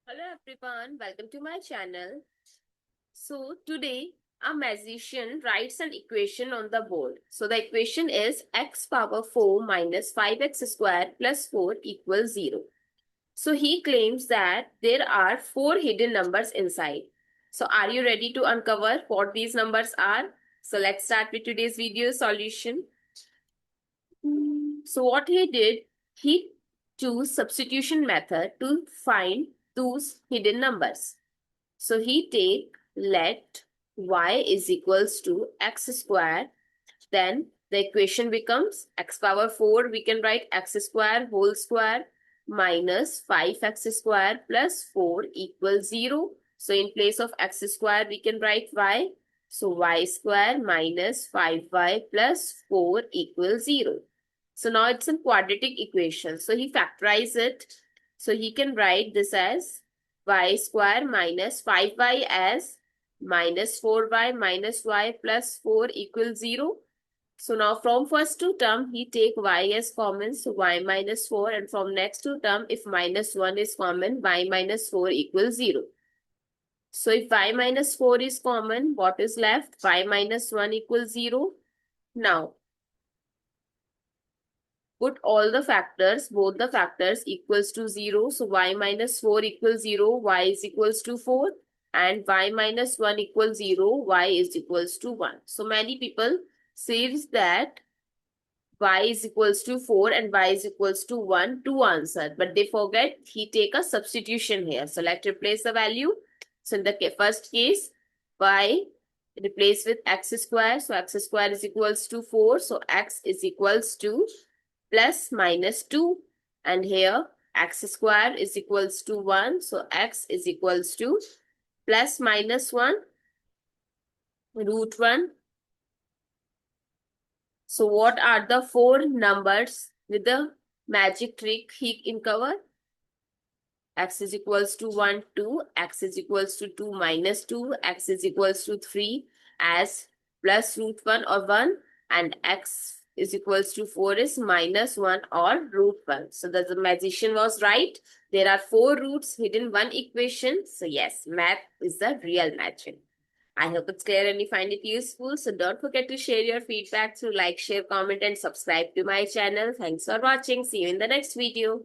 Hello everyone, welcome to my channel. So today a magician writes an equation on the board. So the equation is x power 4 minus 5x square plus 4 equals 0. So he claims that there are 4 hidden numbers inside. So are you ready to uncover what these numbers are? So let's start with today's video solution. So what he did, he chose substitution method to find those hidden numbers. So he take let y is equals to x square. Then the equation becomes x power 4. We can write x square whole square minus 5x square plus 4 equals 0. So in place of x square, we can write y. So y square minus 5y plus 4 equals 0. So now it's a quadratic equation. So he factorized it. So he can write this as y square minus 5y as minus 4y minus y plus 4 equals 0. So now from first two term, he take y as common, so y minus 4, and from next two term, if minus 1 is common, y minus 4 equals 0. So if y minus 4 is common, what is left? Y minus 1 equals 0. Now, put all the factors, both the factors equals to 0. So y minus 4 equals 0, y is equals to 4, and y minus 1 equals 0, y is equals to 1. So many people says that y is equals to 4 and y is equals to 1 to answer. But they forget he take a substitution here. So let's replace the value. So in the first case, y replace with x square. So x square is equals to 4. So x is equals to plus minus 2. And here x square is equals to 1. So x is equals to plus minus 1 root 1. So what are the 4 numbers with the magic trick he uncover? X is equals to 1, 2, x is equals to 2 minus 2, x is equals to 3 as plus root 1 or 1, and x is equals to 4 is minus 1 or root 1. So the magician was right. There are 4 roots hidden in one equation. So yes, math is the real magic. I hope it's clear and you find it useful. So don't forget to share your feedback through like, share, comment and subscribe to my channel. Thanks for watching. See you in the next video.